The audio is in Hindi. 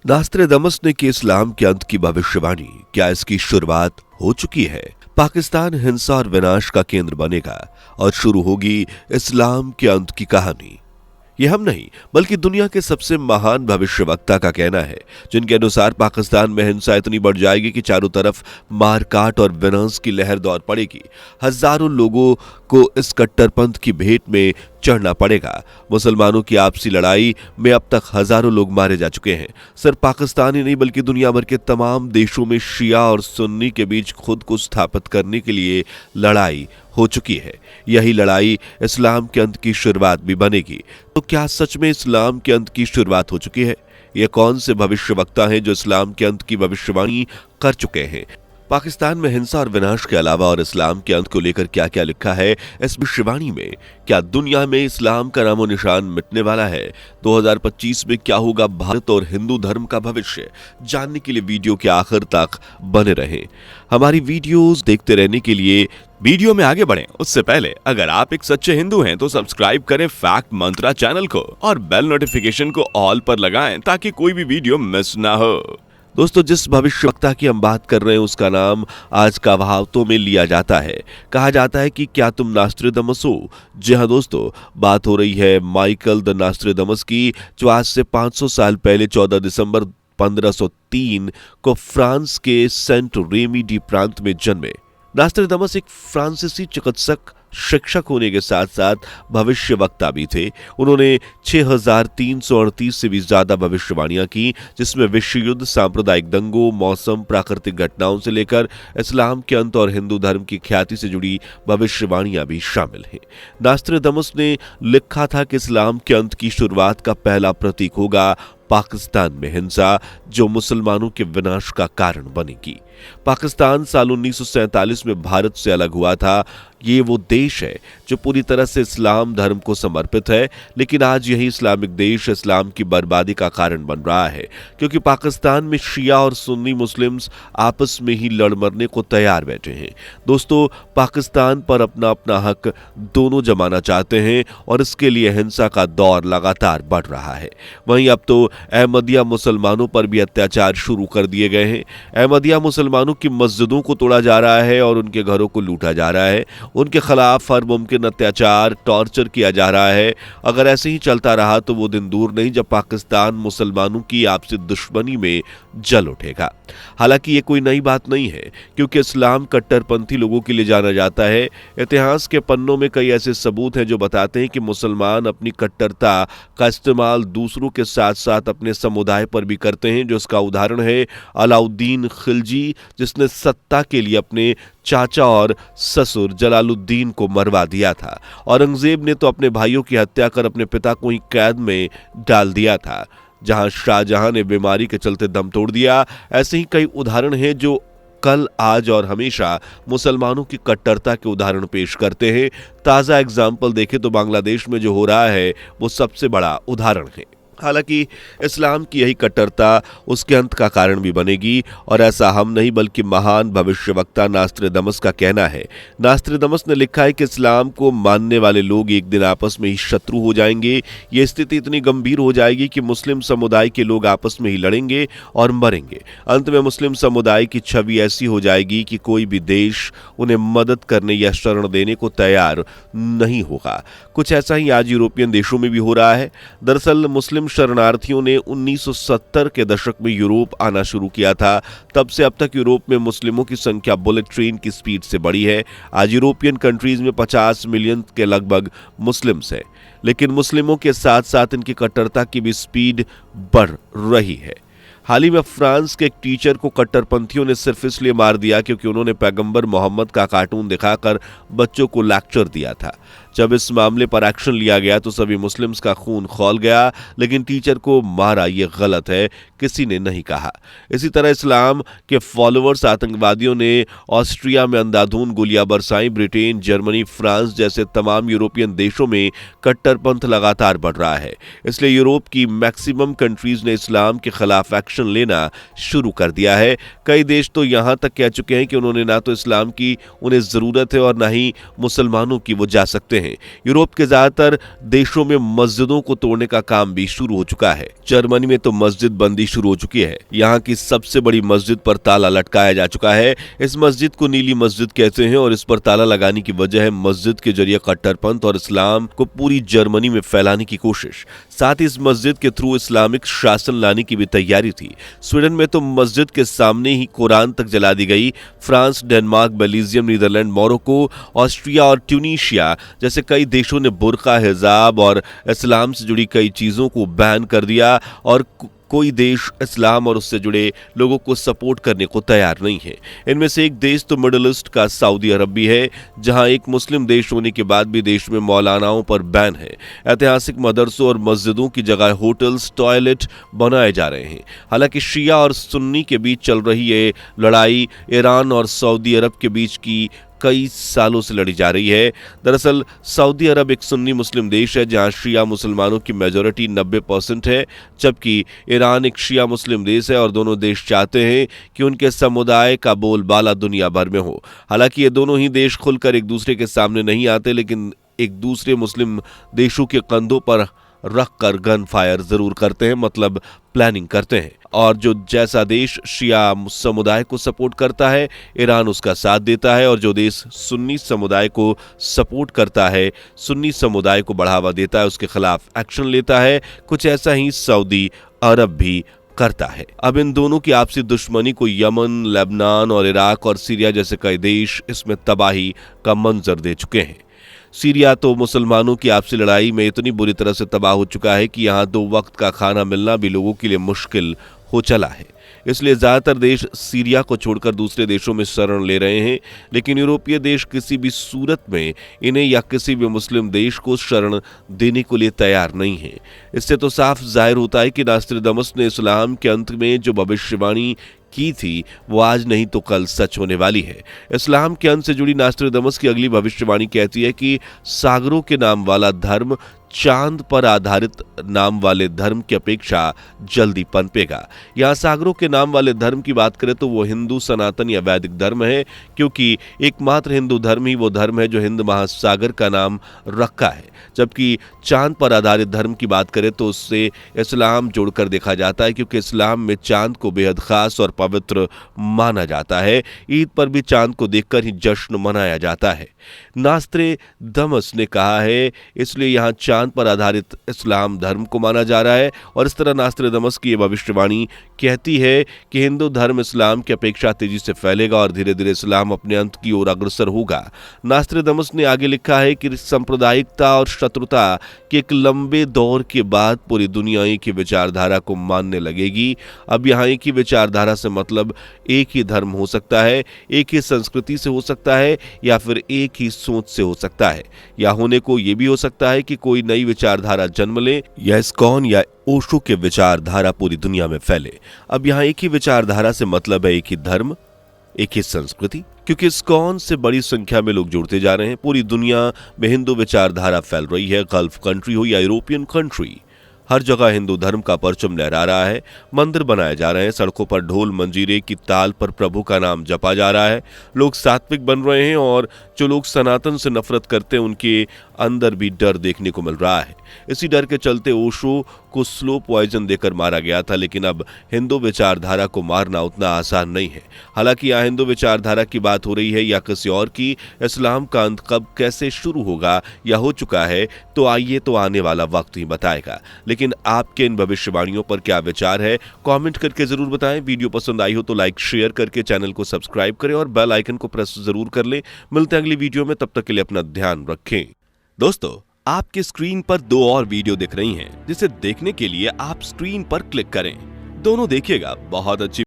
नास्त्रेदमस ने की इस्लाम के अंत की भविष्यवाणी। क्या इसकी शुरुआत हो चुकी है? पाकिस्तान हिंसा और विनाश का केंद्र बनेगा और शुरू होगी इस्लाम के अंत की कहानी। ये हम नहीं बल्कि दुनिया के सबसे महान भविष्यवक्ता का कहना है, जिनके अनुसार पाकिस्तान में हिंसा इतनी बढ़ जाएगी कि चारों तरफ मारकाट और विनाश की लहर दौड़ पड़ेगी। हजारों लोगों को इस कट्टरपंथ की भेंट में चढ़ना पड़ेगा। मुसलमानों की आपसी लड़ाई में अब तक हजारों लोग मारे जा चुके हैं। सिर्फ पाकिस्तान ही नहीं बल्कि दुनिया भर के तमाम देशों में शिया और सुन्नी के बीच खुद को स्थापित करने के लिए लड़ाई हो चुकी है। यही लड़ाई इस्लाम के अंत की शुरुआत भी बनेगी। तो क्या सच में इस्लाम के अंत की शुरुआत हो चुकी है? ये कौन से भविष्यवक्ता हैं जो इस्लाम के अंत की भविष्यवाणी कर चुके हैं? पाकिस्तान में हिंसा और विनाश के अलावा और इस्लाम के अंत को लेकर क्या क्या लिखा है इस भविष्यवाणी में? क्या दुनिया में इस्लाम का नामो निशान मिटने वाला है? 2025 में क्या होगा भारत और हिंदू धर्म का भविष्य? जानने के लिए वीडियो के आखिर तक बने रहें। हमारी वीडियोस देखते रहने के लिए वीडियो में आगे बढ़ें उससे पहले अगर आप एक सच्चे हिंदू हैं तो सब्सक्राइब करें फैक्ट मंत्रा चैनल को और बेल नोटिफिकेशन को ऑल पर लगाएं ताकि कोई भी वीडियो मिस ना हो। दोस्तों, जिस भविष्यवक्ता की हम बात कर रहे हैं उसका नाम आज कहावतों में लिया जाता है। कहा जाता है कि क्या तुम नास्त्रेदमस हो? जी हाँ दोस्तों, बात हो रही है माइकल द नास्त्रेदमस की, जो आज से 500 साल पहले 14 दिसंबर 1503 को फ्रांस के सेंट रेमी डी प्रांत में जन्मे। नास्त्रेदमस एक फ्रांसीसी चिकित्सक, शिक्षक होने के साथ साथ भविष्यवक्ता भी थे। उन्होंने 6338 से भी ज्यादा भविष्यवाणियां की, जिसमें विश्व युद्ध, सांप्रदायिक दंगों, मौसम, प्राकृतिक घटनाओं से लेकर इस्लाम के अंत और हिंदू धर्म की ख्याति से जुड़ी भविष्यवाणियां भी शामिल हैं। नास्त्रेदमस ने लिखा था कि इस्लाम के अंत की शुरुआत का पहला प्रतीक होगा पाकिस्तान में हिंसा, जो मुसलमानों के विनाश का कारण बनेगी। पाकिस्तान साल 1947 में भारत से अलग हुआ था। ये वो देश है जो पूरी तरह से इस्लाम धर्म को समर्पित है, लेकिन आज यही इस्लामिक देश इस्लाम की बर्बादी का कारण बन रहा है, क्योंकि पाकिस्तान में शिया और सुन्नी मुस्लिम्स आपस में ही लड़ मरने को तैयार बैठे हैं। दोस्तों, पाकिस्तान पर अपना अपना हक दोनों जमाना चाहते हैं और इसके लिए हिंसा का दौर लगातार बढ़ रहा है। वहीं अब तो अहमदिया मुसलमानों पर भी अत्याचार शुरू कर दिए गए हैं। अहमदिया मुसलमानों की मस्जिदों को तोड़ा जा रहा है और उनके घरों को लूटा जा रहा है। उनके खिलाफ हर मुमकिन अत्याचार, टॉर्चर किया जा रहा है। अगर ऐसे ही चलता रहा तो वो दिन दूर नहीं जब पाकिस्तान मुसलमानों की आपसी दुश्मनी में जल उठेगा। हालांकि ये कोई नई बात नहीं है, क्योंकि इस्लाम कट्टरपंथी लोगों के लिए जाना जाता है। इतिहास के पन्नों में कई ऐसे सबूत हैं जो बताते हैं कि मुसलमान अपनी कट्टरता का इस्तेमाल दूसरों के साथ साथ अपने समुदाय पर भी करते हैं। जो इसका उदाहरण है अलाउद्दीन खिलजी, जिसने सत्ता के लिए अपने चाचा और ससुर जलालुद्दीन को मरवा दिया था। औरंगजेब ने तो अपने भाइयों की हत्या कर अपने पिता को ही कैद में डाल दिया था। जहां शाहजहां ने बीमारी के चलते दम तोड़ दिया। ऐसे ही कई उदाहरण हैं जो कल, आज और हमेशा मुसलमानों की कट्टरता के उदाहरण पेश करते हैं। ताजा एग्जाम्पल देखें तो बांग्लादेश में जो हो रहा है वो सबसे बड़ा उदाहरण है। हालांकि इस्लाम की यही कट्टरता उसके अंत का कारण भी बनेगी, और ऐसा हम नहीं बल्कि महान भविष्यवक्ता नास्त्रेदमस का कहना है। नास्त्रेदमस ने लिखा है कि इस्लाम को मानने वाले लोग एक दिन आपस में ही शत्रु हो जाएंगे। ये स्थिति इतनी गंभीर हो जाएगी कि मुस्लिम समुदाय के लोग आपस में ही लड़ेंगे और मरेंगे। अंत में मुस्लिम समुदाय की छवि ऐसी हो जाएगी कि कोई भी देश उन्हें मदद करने या शरण देने को तैयार नहीं होगा। कुछ ऐसा ही आज यूरोपियन देशों में भी हो रहा है। दरअसल मुस्लिम शरणार्थियों ने 1970 के दशक में यूरोप आना शुरू किया था। तब से अब तक यूरोप में मुस्लिमों की संख्या बुलेट ट्रेन की स्पीड से बढ़ी है। आज यूरोपियन कंट्रीज में 50 मिलियन के लगभग मुस्लिम्स हैं, लेकिन मुस्लिमों के साथ साथ इनकी कट्टरता की भी स्पीड बढ़ रही है। हाल ही में फ्रांस के एक टीचर को कट्टरपंथियों ने सिर्फ इसलिए मार दिया क्योंकि उन्होंने पैगंबर मोहम्मद का कार्टून दिखाकर बच्चों को लेक्चर दिया था। जब इस मामले पर एक्शन लिया गया तो सभी मुस्लिम्स का खून खौल गया, लेकिन टीचर को मारा ये गलत है, किसी ने नहीं कहा। इसी तरह इस्लाम के फॉलोअर्स आतंकवादियों ने ऑस्ट्रिया में अंधाधुंध गोलियां बरसाई। ब्रिटेन, जर्मनी, फ्रांस जैसे तमाम यूरोपियन देशों में कट्टरपंथ लगातार बढ़ रहा है। इसलिए यूरोप की मैक्सिमम कंट्रीज ने इस्लाम के खिलाफ एक्शन लेना शुरू कर दिया है। कई देश तो यहां तक कह चुके हैं कि उन्होंने ना तो इस्लाम की उन्हें जरूरत है और ना ही मुसलमानों की वो जा सकते हैं। हैं। यूरोप के ज्यादातर देशों में मस्जिदों को तोड़ने का काम भी शुरू हो चुका है। जर्मनी में तो मस्जिद बंदी शुरू हो चुकी है। यहाँ की सबसे बड़ी मस्जिद पर ताला लटकाया जा चुका है। इस मस्जिद को नीली मस्जिद कहते हैं और इस पर ताला लगाने की वजह है मस्जिद के जरिए कट्टरपंथ और इस्लाम को पूरी जर्मनी में फैलाने की कोशिश। साथ ही इस मस्जिद के थ्रू इस्लामिक शासन लाने की भी तैयारी थी। स्वीडन में तो मस्जिद के सामने ही कुरान तक जला दी गई। France, Denmark, Belgium, Netherland, Morocco, Austria और ट्यूनीशिया जैसे कई देशों ने बुर्का, हिजाब और इस्लाम से जुड़ी कई चीजों को बैन कर दिया और कोई देश इस्लाम और उससे जुड़े लोगों को सपोर्ट करने को तैयार नहीं है। इनमें से एक देश तो मिडिल ईस्ट का सऊदी अरब भी है, जहां एक मुस्लिम देश होने के बाद भी देश में मौलानाओं पर बैन है। ऐतिहासिक मदरसों और मस्जिदों की जगह होटल्स, टॉयलेट बनाए जा रहे हैं। हालांकि शिया और सुन्नी के बीच चल रही ये लड़ाई ईरान और सऊदी अरब के बीच की कई सालों से लड़ी जा रही है। दरअसल सऊदी अरब एक सुन्नी मुस्लिम देश है जहां शिया मुसलमानों की मेजॉरिटी 90% है, जबकि ईरान एक शिया मुस्लिम देश है और दोनों देश चाहते हैं कि उनके समुदाय का बोलबाला दुनिया भर में हो। हालांकि ये दोनों ही देश खुलकर एक दूसरे के सामने नहीं आते, लेकिन एक दूसरे मुस्लिम देशों के कंधों पर रखकर गन फायर जरूर करते हैं, मतलब प्लानिंग करते हैं। और जो जैसा देश शिया समुदाय को सपोर्ट करता है, ईरान उसका साथ देता है, और जो देश सुन्नी समुदाय को सपोर्ट करता है, सुन्नी समुदाय को बढ़ावा देता है, उसके खिलाफ एक्शन लेता है। कुछ ऐसा ही सऊदी अरब भी करता है। अब इन दोनों की आपसी दुश्मनी को यमन, लेबनान और इराक और सीरिया जैसे कई देश इसमें तबाही का मंजर दे चुके हैं। सीरिया तो मुसलमानों की आपसी लड़ाई में इतनी बुरी तरह से तबाह हो चुका है कि यहाँ 2 वक्त का खाना मिलना भी लोगों के लिए मुश्किल हो चला है। इसलिए ज्यादातर देश सीरिया को छोड़कर दूसरे देशों में शरण ले रहे हैं, लेकिन यूरोपीय देश किसी भी सूरत में इन्हें या किसी भी मुस्लिम देश को शरण देने के लिए तैयार नहीं है। इससे तो साफ जाहिर होता है कि नास्ट्रादामस ने इस्लाम के अंत में जो भविष्यवाणी की थी वो आज नहीं तो कल सच होने वाली है। इस्लाम के अंत से जुड़ी नास्ट्रादामस की अगली भविष्यवाणी कहती है कि सागरों के नाम वाला धर्म चांद पर आधारित नाम वाले धर्म की अपेक्षा जल्दी पनपेगा। यहाँ सागरों के नाम वाले धर्म की बात करें तो वो हिंदू, सनातन या वैदिक धर्म है, क्योंकि एकमात्र हिंदू धर्म ही वो धर्म है जो हिंद महासागर का नाम रखा है। जबकि चांद पर आधारित धर्म की बात करें तो उससे इस्लाम जोड़कर देखा जाता है, क्योंकि इस्लाम में चांद को बेहद खास और पवित्र माना जाता है। ईद पर भी चांद को देखकर ही जश्न मनाया जाता है। नास्ट्रादामस ने कहा है, इसलिए यहाँ चांद पर आधारित इस्लाम धर्म को माना जा रहा है। और इस तरह नास्ट्रादामस की ये भविष्यवाणी कहती है कि हिंदू धर्म इस्लाम की अपेक्षा तेजी से फैलेगा और धीरे धीरे इस्लाम अपने अंत की ओर अग्रसर होगा। नास्ट्रादामस ने आगे लिखा है कि सांप्रदायिकता और शत्रुता के एक लंबे दौर के बाद पूरी दुनिया एक ही विचारधारा को मानने लगेगी। अब यहाँ एक ही विचारधारा से मतलब एक ही धर्म हो सकता है, एक ही संस्कृति से हो सकता है, या फिर एक ही सोच से हो सकता है, या होने को यह भी हो सकता है कि कोई नई विचारधारा जन्म ले या इस्कॉन या ओशो के विचारधारा पूरी दुनिया में फैले। अब यहाँ एक ही विचारधारा से मतलब है एक ही धर्म, एक ही संस्कृति, क्योंकि इस्कॉन से बड़ी संख्या में लोग जुड़ते जा रहे हैं। पूरी दुनिया में हिंदू विचारधारा फैल रही है, गल्फ कंट्री हो या यूरोपियन कंट्री, हर जगह हिंदू धर्म का परचम लहरा रहा है। मंदिर बनाए जा रहे हैं, सड़कों पर ढोल मंजीरे की ताल पर प्रभु का नाम जपा जा रहा है। लोग सात्विक बन रहे हैं और जो लोग सनातन से नफरत करते हैं उनके अंदर भी डर देखने को मिल रहा है। इसी डर के चलते ओशो को स्लो पॉइजन देकर मारा गया था, लेकिन अब हिंदू विचारधारा को मारना उतना आसान नहीं है। हालांकि यहाँ हिंदू विचारधारा की बात हो रही है या किसी और की, इस्लाम का अंत कब कैसे शुरू होगा या हो चुका है तो आइए तो आने वाला वक्त ही बताएगा। लेकिन आपके इन भविष्यवाणियों पर क्या विचार है, कमेंट करके जरूर बताएं। वीडियो पसंद आई हो तो लाइक शेयर करके चैनल को सब्सक्राइब करें और बेल आइकन को प्रेस जरूर कर लें। मिलते हैं अगली वीडियो में, तब तक के लिए अपना ध्यान रखें। दोस्तों, आपके स्क्रीन पर 2 और वीडियो दिख रही हैं, जिसे देखने के लिए आप स्क्रीन पर क्लिक करें। दोनों देखिएगा, बहुत अच्छी